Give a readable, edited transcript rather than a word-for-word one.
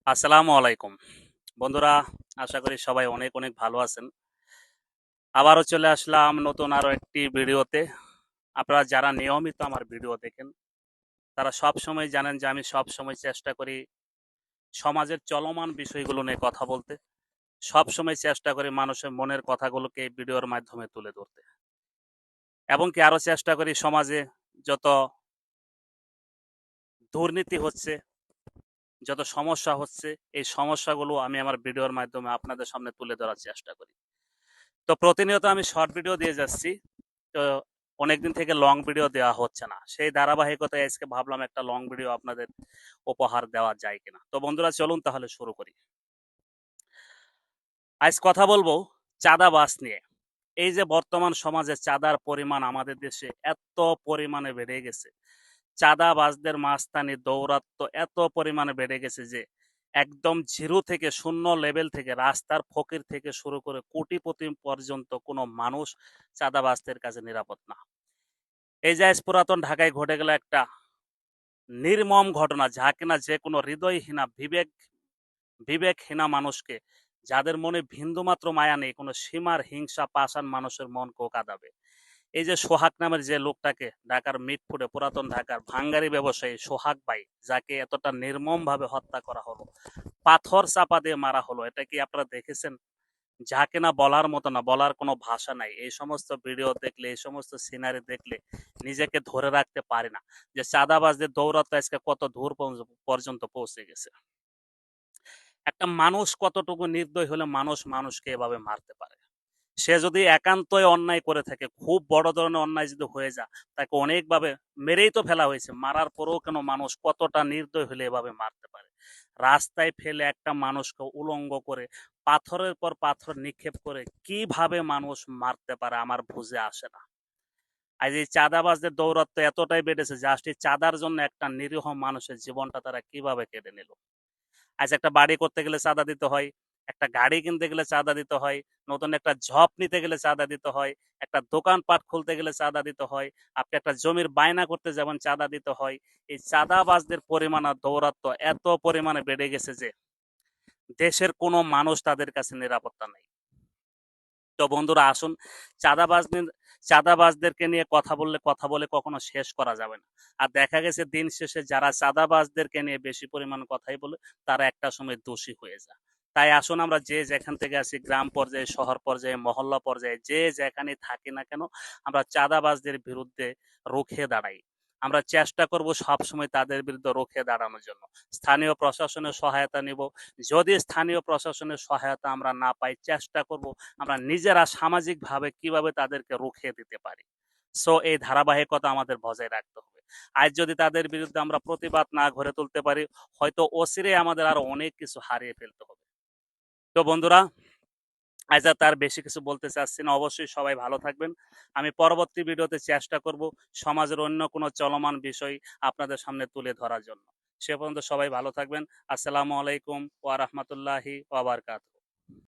আসসালামু আলাইকুম বন্ধুরা। আশা করি সবাই অনেক অনেক ভালো আছেন। আবারও চলে আসলাম নতুন আরো একটি ভিডিওতে। আপনারা যারা নিয়মিত আমার ভিডিও দেখেন তারা সব সময় জানেন যে আমি সব সময় চেষ্টা করি সমাজের চলমান বিষয়গুলো নিয়ে কথা বলতে। সব সময় চেষ্টা করি মানুষের মনের কথাগুলোকে এই ভিডিওর মাধ্যমে তুলে ধরতে, এবং কি আরো চেষ্টা করি সমাজে যত দুর্নীতি হচ্ছে, যত সমস্যা হচ্ছে, এই সমস্যাগুলো আমি আমার ভিডিওর মাধ্যমে আপনাদের সামনে তুলে ধরার চেষ্টা করি। তো প্রতিনিয়ত আমি শর্ট ভিডিও দিয়ে যাচ্ছি। তো অনেকদিন থেকে লং ভিডিও দেওয়া হচ্ছে না, সেই ধারাবাহিকতায় আজকে ভাবলাম একটা লং ভিডিও আপনাদের উপহার দেওয়া যায় কিনা। তো বন্ধুরা চলুন তাহলে শুরু করি। আজ কথা বলবো চাঁদাবাজ নিয়ে। এই যে বর্তমান সমাজে চাঁদার পরিমাণ আমাদের দেশে এত পরিমাণে বেড়ে গেছে, চাঁদাবাজদের মাস্তানি দৌরাত্ম এত পরিমাণে বেড়ে গেছে যে একদম জিরো থেকে শূন্য লেভেল থেকে রাস্তার ফকির থেকে শুরু করে কোটিপতি পর্যন্ত কোনো মানুষ চাঁদাবাজদের কাছে নিরাপদ না। এই যে আজ পুরাতন ঢাকায় ঘটে গেল একটা নির্মম ঘটনা, যা কিনা যে কোনো হৃদয়হীনা বিবেকহীনা মানুষকে, যাদের মনে বিন্দুমাত্র মায়া নেই, কোনো সীমার হিংসা পাষাণ মানুষের মনকেও কাঁদাবে। এই যে সোহাগ নামের যে লোকটাকে ঢাকার মিটফুটে পুরাতন ঢাকার ভাঙ্গারি ব্যবসায়ী সোহাগ ভাই, যাকে এতটা নির্মম ভাবে হত্যা করা হলো, পাথর চাপা দিয়ে মারা হলো, এটা কি আপনারা দেখেছেন? যা কিনা বলার মতো না, বলার কোনো ভাষা নাই। এই সমস্ত ভিডিও দেখলে, এই সমস্ত সিনারি দেখলে নিজেকে ধরে রাখতে পারি না যে চাঁদাবাজদের দৌরাত্ম আজকে কত দূর পর্যন্ত পৌঁছে গেছে। একটা মানুষ কতটুকু নির্দয় হলে মানুষ মানুষকে এভাবে মারতে পারে? সে যদি একান্তই অন্যায় করে থাকে, খুব বড় ধরনের অন্যায় যদি হয়ে যায়, তাকে অনেকভাবে মেরেই তো ফেলা হয়েছে, মারার পরেও কেন মানুষ কতটা নির্দয় হলে এভাবে মারতে পারে? রাস্তায় ফেলে একটা মানুষকে উলঙ্গ করে পাথরের পর পাথর নিক্ষেপ করে কিভাবে মানুষ মারতে পারে আমার বুঝে আসে না। আজ এই চাঁদাবাজদের দৌরাত্ম এতটাই বেড়েছে, জাস্ট এই চাঁদার জন্য একটা নিরীহ মানুষের জীবনটা তারা কিভাবে কেড়ে নিল। আজ একটা বাড়ি করতে গেলে চাঁদা দিতে হয়, একটা গাড়ি কিনতে গেলে চাঁদা দিতে হয়, নতুন একটা জব নিতে গেলে চাঁদা দিতে হয়, একটা দোকানপাট খুলতে গেলে চাঁদা দিতে হয়, আপনি একটা জমির বায়না করতে যাবেন চাঁদা দিতে হয়। এই চাঁদাবাজদের পরিমাণ আর দৌরাত্ম এত পরিমাণে বেড়ে গেছে যে দেশের কোনো মানুষ তাদের কাছে নিরাপত্তা নেই। তো বন্ধুরা আসুন, চাঁদাবাজ চাঁদাবাজদেরকে নিয়ে কথা বললে কথা বলে কখনো শেষ করা যাবে না। আর দেখা গেছে দিন শেষে যারা চাঁদাবাজদেরকে নিয়ে বেশি পরিমাণ কথাই বলে, তারা একটা সময় দোষী হয়ে যায়। তাই আসুন, আমরা যে যেখান থেকে আছি, গ্রাম পর্যায়ে, শহর পর্যায়ে, মহল্লা পর্যায়ে, যে যেখানে থাকি না কেন, আমরা চাঁদাবাজদের বিরুদ্ধে রুখে দাঁড়াই। আমরা চেষ্টা করব সবসময় তাদের বিরুদ্ধে রুখে দাঁড়ানোর জন্য। স্থানীয় প্রশাসনের সহায়তা নিব। যদি স্থানীয় প্রশাসনের সহায়তা আমরা না পাই, চেষ্টা করব আমরা নিজেরা সামাজিকভাবে কিভাবে তাদেরকে রুখে দিতে পারি। সো এই ধারাবাহিকতা আমাদের বজায় রাখতে হবে। আজ যদি তাদের বিরুদ্ধে আমরা প্রতিবাদ না গড়ে তুলতে পারি, হয়তো অচিরেই আমাদের আরো অনেক কিছু হারিয়ে ফেলতে হবে। তো বন্ধুরা, আজ আর তার বেশি কিছু বলতে চাচ্ছি না। অবশ্যই সবাই ভালো থাকবেন। আমি পরবর্তী ভিডিওতে চেষ্টা করব সমাজের অন্য কোনো চলমান বিষয় আপনাদের সামনে তুলে ধরার জন্য। সে পর্যন্ত সবাই ভালো থাকবেন। আসসালামু আলাইকুম ওয়া রাহমাতুল্লাহি ওয়া বারাকাতুহু।